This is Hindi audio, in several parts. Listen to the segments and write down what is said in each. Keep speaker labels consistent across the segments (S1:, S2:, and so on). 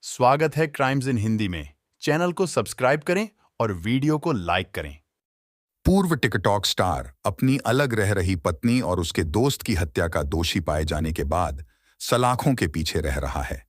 S1: स्वागत है क्राइम्स इन हिंदी में। चैनल को सब्सक्राइब करें और वीडियो को लाइक करें।
S2: पूर्व टिकटॉक स्टार अपनी अलग रह रही पत्नी और उसके दोस्त की हत्या का दोषी पाए जाने के बाद सलाखों के पीछे रह रहा है।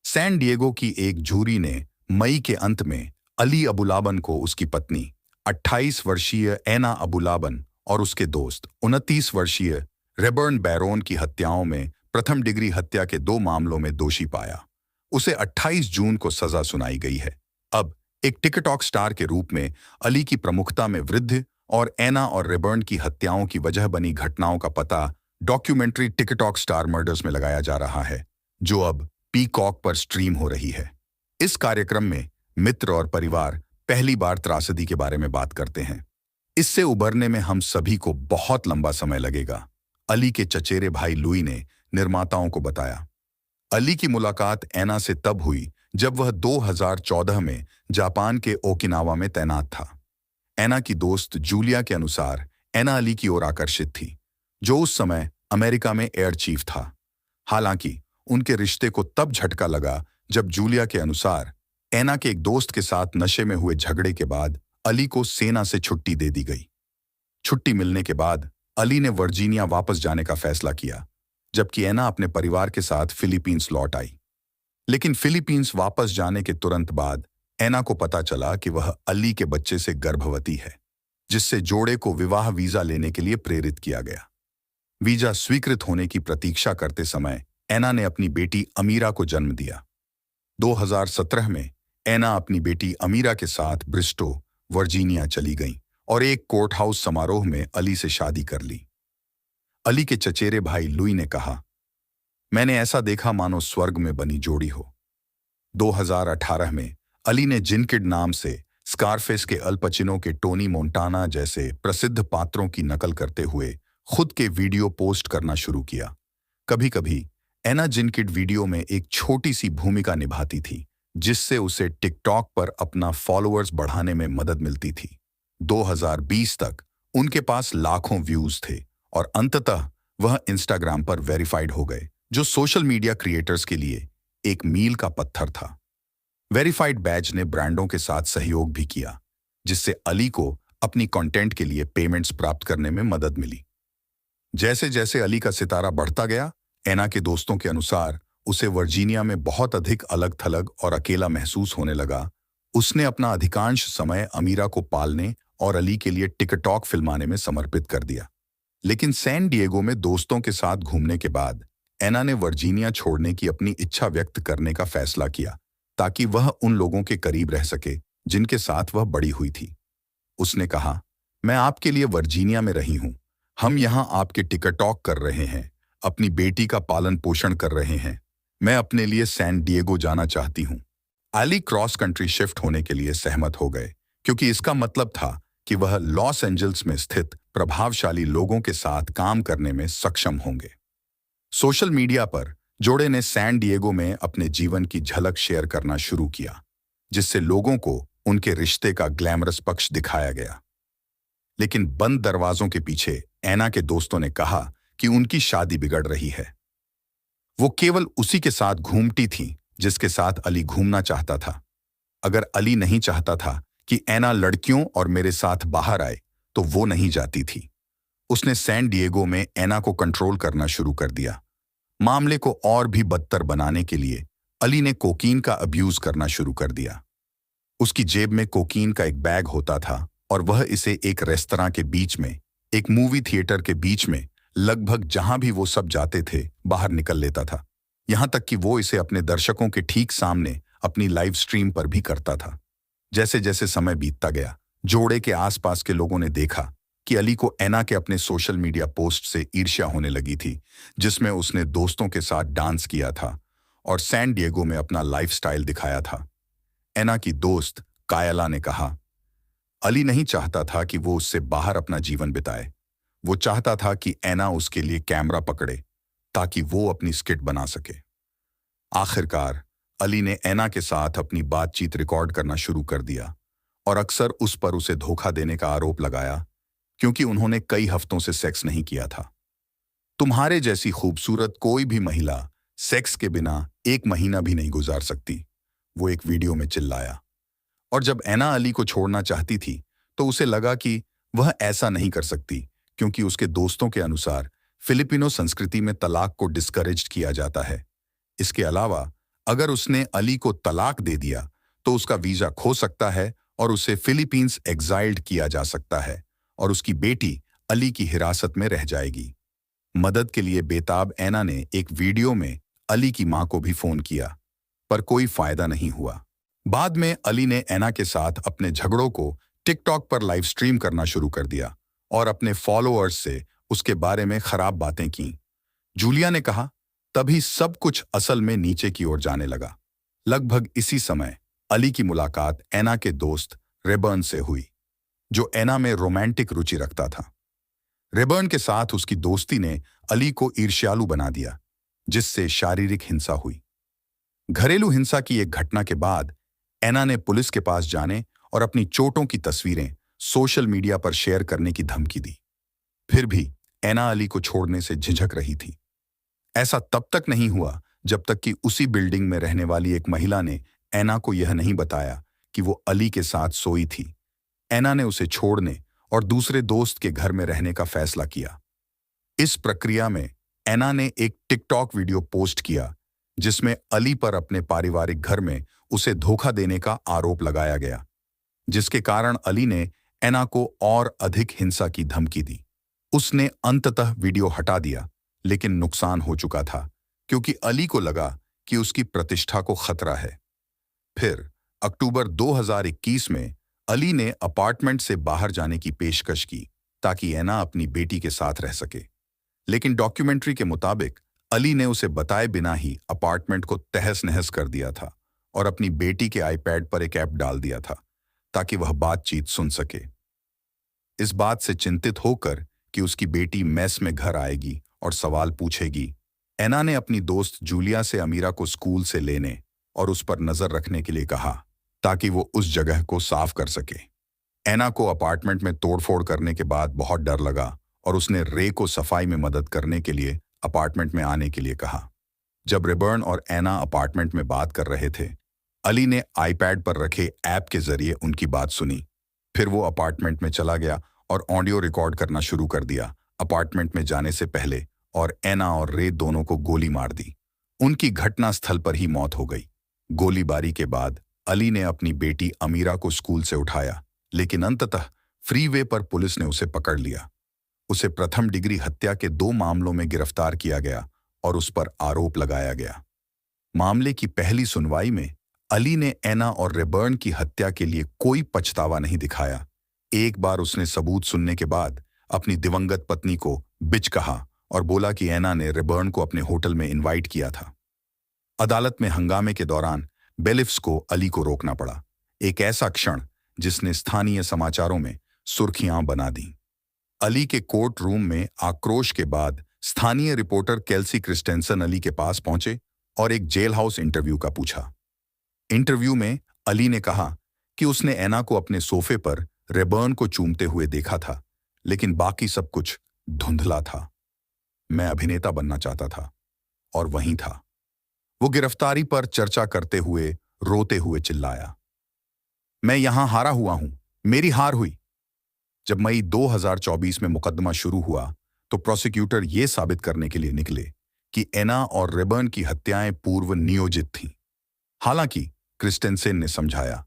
S2: सैन डिएगो की एक जूरी ने मई के अंत में अली अबुलाबन को उसकी पत्नी 28 वर्षीय एना अबुलाबन और उसके दोस्त 29 वर्षीय रेबर्न बैरोन की हत्याओं में प्रथम डिग्री हत्या के 2 मामलों में दोषी पाया। उसे 28 जून को सजा सुनाई गई है। अब एक टिकटॉक स्टार के रूप में अली की प्रमुखता में वृद्धि और एना और रेबर्न की हत्याओं की वजह बनी घटनाओं का पता डॉक्यूमेंट्री टिकटॉक स्टार मर्डर्स में लगाया जा रहा है, जो अब पीकॉक पर स्ट्रीम हो रही है। इस कार्यक्रम में मित्र और परिवार पहली बार त्रासदी के बारे में बात करते हैं। इससे उबरने में हम सभी को बहुत लंबा समय लगेगा, अली के चचेरे भाई लुई ने निर्माताओं को बताया। अली की मुलाकात एना से तब हुई जब वह 2014 में जापान के ओकिनावा में तैनात था। एना की दोस्त जूलिया के अनुसार एना अली की ओर आकर्षित थी, जो उस समय अमेरिका में एयर चीफ था। हालांकि उनके रिश्ते को तब झटका लगा जब जूलिया के अनुसार एना के एक दोस्त के साथ नशे में हुए झगड़े के बाद अली को सेना से छुट्टी दे दी गई। छुट्टी मिलने के बाद अली ने वर्जीनिया वापस जाने का फैसला किया, जबकि एना अपने परिवार के साथ फिलीपींस लौट आई। लेकिन फिलीपींस वापस जाने के तुरंत बाद एना को पता चला कि वह अली के बच्चे से गर्भवती है, जिससे जोड़े को विवाह वीजा लेने के लिए प्रेरित किया गया। वीजा स्वीकृत होने की प्रतीक्षा करते समय एना ने अपनी बेटी अमीरा को जन्म दिया। 2017 में एना अपनी बेटी अमीरा के साथ ब्रिस्टो, वर्जीनिया चली गई और एक कोर्ट हाउस समारोह में अली से शादी कर ली। अली के चचेरे भाई लुई ने कहा, मैंने ऐसा देखा मानो स्वर्ग में बनी जोड़ी हो। 2018 में अली ने जिनकिड नाम से स्कारफेस के अल पचिनो के टोनी मोंटाना जैसे प्रसिद्ध पात्रों की नकल करते हुए खुद के वीडियो पोस्ट करना शुरू किया। कभी कभी एना जिनकिड वीडियो में एक छोटी सी भूमिका निभाती थी, जिससे उसे टिकटॉक पर अपना फॉलोअर्स बढ़ाने में मदद मिलती थी। 2020 तक उनके पास लाखों व्यूज थे और अंततः वह इंस्टाग्राम पर वेरीफाइड हो गए, जो सोशल मीडिया क्रिएटर्स के लिए एक मील का पत्थर था। वेरीफाइड बैच ने ब्रांडों के साथ सहयोग भी किया, जिससे अली को अपनी कंटेंट के लिए पेमेंट्स प्राप्त करने में मदद मिली। जैसे जैसे अली का सितारा बढ़ता गया, एना के दोस्तों के अनुसार उसे वर्जीनिया में बहुत अधिक अलग थलग और अकेला महसूस होने लगा। उसने अपना अधिकांश समय अमीरा को पालने और अली के लिए टिकटॉक फिल्माने में समर्पित कर दिया। लेकिन सैन डिएगो में दोस्तों के साथ घूमने के बाद एना ने वर्जीनिया छोड़ने की अपनी इच्छा व्यक्त करने का फैसला किया, ताकि वह उन लोगों के करीब रह सके जिनके साथ वह बड़ी हुई थी। उसने कहा, मैं आपके लिए वर्जीनिया में रही हूं। हम यहां आपके टिकटॉक कर रहे हैं, अपनी बेटी का पालन पोषण कर रहे हैं। मैं अपने लिए सैन डिएगो जाना चाहती हूं। अली क्रॉस कंट्री शिफ्ट होने के लिए सहमत हो गए, क्योंकि इसका मतलब था कि वह लॉस एंजल्स में स्थित प्रभावशाली लोगों के साथ काम करने में सक्षम होंगे। सोशल मीडिया पर जोड़े ने सैन डिएगो में अपने जीवन की झलक शेयर करना शुरू किया, जिससे लोगों को उनके रिश्ते का ग्लैमरस पक्ष दिखाया गया। लेकिन बंद दरवाजों के पीछे एना के दोस्तों ने कहा कि उनकी शादी बिगड़ रही है। वो केवल उसी के साथ घूमती थी जिसके साथ अली घूमना चाहता था। अगर अली नहीं चाहता था कि एना लड़कियों और मेरे साथ बाहर आए, तो वो नहीं जाती थी। उसने सैन डिएगो में एना को कंट्रोल करना शुरू कर दिया। मामले को और भी बदतर बनाने के लिए अली ने कोकीन का अब्यूज करना शुरू कर दिया। उसकी जेब में कोकीन का एक बैग होता था और वह इसे एक रेस्तरां के बीच में, एक मूवी थिएटर के बीच में, लगभग जहां भी वो सब जाते थे बाहर निकल लेता था। यहां तक कि वो इसे अपने दर्शकों के ठीक सामने अपनी लाइव स्ट्रीम पर भी करता था। जैसे जैसे समय बीतता गया, जोड़े के आसपास के लोगों ने देखा कि अली को एना के अपने सोशल मीडिया पोस्ट से ईर्ष्या होने लगी थी, जिसमें उसने दोस्तों के साथ डांस किया था और सैन डिएगो में अपना लाइफस्टाइल दिखाया था। एना की दोस्त कायला ने कहा, अली नहीं चाहता था कि वो उससे बाहर अपना जीवन बिताए। वो चाहता था कि एना उसके लिए कैमरा पकड़े ताकि वो अपनी स्किट बना सके। आखिरकार अली ने एना के साथ अपनी बातचीत रिकॉर्ड करना शुरू कर दिया और अक्सर उस पर उसे धोखा देने का आरोप लगाया, क्योंकि उन्होंने कई हफ्तों से सेक्स नहीं किया था। तुम्हारे जैसी खूबसूरत कोई भी महिला सेक्स के बिना 1 महीना भी नहीं गुजार सकती, वो एक वीडियो में चिल्लाया। और जब ऐना अली को छोड़ना चाहती थी तो उसे लगा कि वह ऐसा नहीं कर सकती, क्योंकि उसके दोस्तों के अनुसार फिलिपिनो संस्कृति में तलाक को डिस्करेज किया जाता है। इसके अलावा अगर उसने अली को तलाक दे दिया तो उसका वीजा खो सकता है और उसे फिलीपींस एग्जाइल्ड किया जा सकता है और उसकी बेटी अली की हिरासत में रह जाएगी। मदद के लिए बेताब ऐना ने एक वीडियो में अली की मां को भी फोन किया, पर कोई फायदा नहीं हुआ। बाद में अली ने ऐना के साथ अपने झगड़ों को टिकटॉक पर लाइव स्ट्रीम करना शुरू कर दिया और अपने फॉलोअर्स से उसके बारे में खराब बातें की। जूलिया ने कहा, तभी सब कुछ असल में नीचे की ओर जाने लगा। लगभग इसी समय अली की मुलाकात ऐना के दोस्त रेबर्न से हुई, जो ऐना में रोमांटिक रुचि रखता था। रेबर्न के साथ उसकी दोस्ती ने अली को ईर्ष्यालु बना दिया, जिससे शारीरिक हिंसा हुई। घरेलू हिंसा की एक घटना के बाद ऐना ने पुलिस के पास जाने और अपनी चोटों की तस्वीरें सोशल मीडिया पर शेयर करने की धमकी दी। फिर भी ऐना अली को छोड़ने से झिझक रही थी। ऐसा तब तक नहीं हुआ जब तक कि उसी बिल्डिंग में रहने वाली एक महिला ने ऐना को यह नहीं बताया कि वो अली के साथ सोई थी। ऐना ने उसे छोड़ने और दूसरे दोस्त के घर में रहने का फैसला किया। इस प्रक्रिया में ऐना ने एक टिकटॉक वीडियो पोस्ट किया जिसमें अली पर अपने पारिवारिक घर में उसे धोखा देने का आरोप लगाया गया, जिसके कारण अली ने ऐना को और अधिक हिंसा की धमकी दी। उसने अंततः वीडियो हटा दिया, लेकिन नुकसान हो चुका था क्योंकि अली को लगा कि उसकी प्रतिष्ठा को खतरा है। फिर अक्टूबर 2021 में अली ने अपार्टमेंट से बाहर जाने की पेशकश की ताकि ऐना अपनी बेटी के साथ रह सके, लेकिन डॉक्यूमेंट्री के मुताबिक अली ने उसे बताए बिना ही अपार्टमेंट को तहस नहस कर दिया था और अपनी बेटी के आईपैड पर एक ऐप डाल दिया था ताकि वह बातचीत सुन सके। इस बात से चिंतित होकर कि उसकी बेटी मेस में घर आएगी और सवाल पूछेगी, ऐना ने अपनी दोस्त जूलिया से अमीरा को स्कूल से लेने और उस पर नजर रखने के लिए कहा ताकि वो उस जगह को साफ कर सके। ऐना को अपार्टमेंट में तोड़फोड़ करने के बाद बहुत डर लगा और उसने रे को सफाई में मदद करने के लिए अपार्टमेंट में आने के लिए कहा। जब रेबर्न और ऐना अपार्टमेंट में बात कर रहे थे, अली ने आईपैड पर रखे ऐप के जरिए उनकी बात सुनी। फिर वो अपार्टमेंट में चला गया और ऑडियो रिकॉर्ड करना शुरू कर दिया अपार्टमेंट में जाने से पहले, और ऐना और रे दोनों को गोली मार दी। उनकी घटना स्थल पर ही मौत हो गई। गोलीबारी के बाद अली ने अपनी बेटी अमीरा को स्कूल से उठाया, लेकिन अंततः फ्रीवे पर पुलिस ने उसे पकड़ लिया। उसे प्रथम डिग्री हत्या के 2 मामलों में गिरफ्तार किया गया और उस पर आरोप लगाया गया। मामले की पहली सुनवाई में अली ने ऐना और रेबर्न की हत्या के लिए कोई पछतावा नहीं दिखाया। एक बार उसने सबूत सुनने के बाद अपनी दिवंगत पत्नी को बिच कहा और बोला कि ऐना ने रेबर्न को अपने होटल में इनवाइट किया था। अदालत में हंगामे के दौरान बेलिफ्स को अली को रोकना पड़ा, एक ऐसा क्षण जिसने स्थानीय समाचारों में सुर्खियां बना दी। अली के कोर्ट रूम में आक्रोश के बाद स्थानीय रिपोर्टर केल्सी क्रिस्टेंसन अली के पास पहुंचे और एक जेल हाउस इंटरव्यू का पूछा। इंटरव्यू में अली ने कहा कि उसने ऐना को अपने सोफे पर रेबर्न को चूमते हुए देखा था, लेकिन बाकी सब कुछ धुंधला था। मैं अभिनेता बनना चाहता था और वहीं था। वो गिरफ्तारी पर चर्चा करते हुए रोते हुए चिल्लाया, मैं यहां हारा हुआ हूं, मेरी हार हुई। जब मई 2024 में मुकदमा शुरू हुआ तो प्रोसिक्यूटर ये साबित करने के लिए निकले कि ऐना और रेबर्न की हत्याएं पूर्व नियोजित थीं। हालांकि क्रिस्टेंसेन ने समझाया,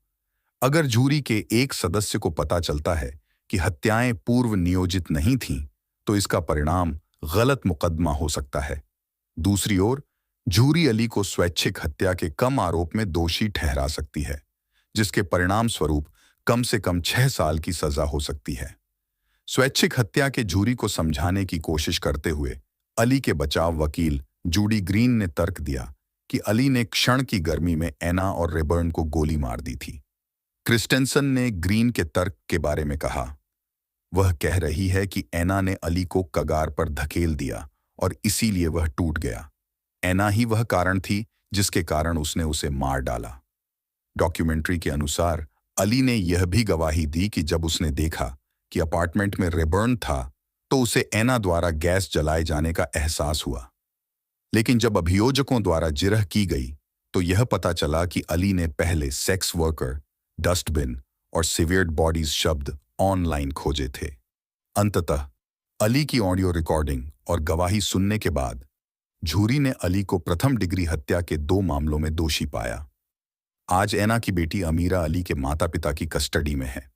S2: अगर जूरी के एक सदस्य को पता चलता है कि हत्याएं पूर्व नियोजित नहीं थीं, तो इसका परिणाम गलत मुकदमा हो सकता है। दूसरी ओर जूरी अली को स्वैच्छिक हत्या के कम आरोप में दोषी ठहरा सकती है, जिसके परिणाम स्वरूप कम से कम 6 साल की सजा हो सकती है। स्वैच्छिक हत्या के जूरी को समझाने की कोशिश करते हुए अली के बचाव वकील जूडी ग्रीन ने तर्क दिया कि अली ने क्षण की गर्मी में ऐना और रेबर्न को गोली मार दी थी। क्रिस्टेंसन ने ग्रीन के तर्क के बारे में कहा, वह कह रही है कि ऐना ने अली को कगार पर धकेल दिया और इसीलिए वह टूट गया। ऐना ही वह कारण थी जिसके कारण उसने उसे मार डाला। डॉक्यूमेंट्री के अनुसार अली ने यह भी गवाही दी कि जब उसने देखा कि अपार्टमेंट में रेबर्न था तो उसे ऐना द्वारा गैस जलाए जाने का एहसास हुआ। लेकिन जब अभियोजकों द्वारा जिरह की गई तो यह पता चला कि अली ने पहले सेक्स वर्कर, डस्टबिन और सिवियर्ड बॉडीज शब्द ऑनलाइन खोजे थे। अंततः अली की ऑडियो रिकॉर्डिंग और गवाही सुनने के बाद जूरी ने अली को प्रथम डिग्री हत्या के 2 मामलों में दोषी पाया। आज ऐना की बेटी अमीरा अली के माता पिता की कस्टडी में है।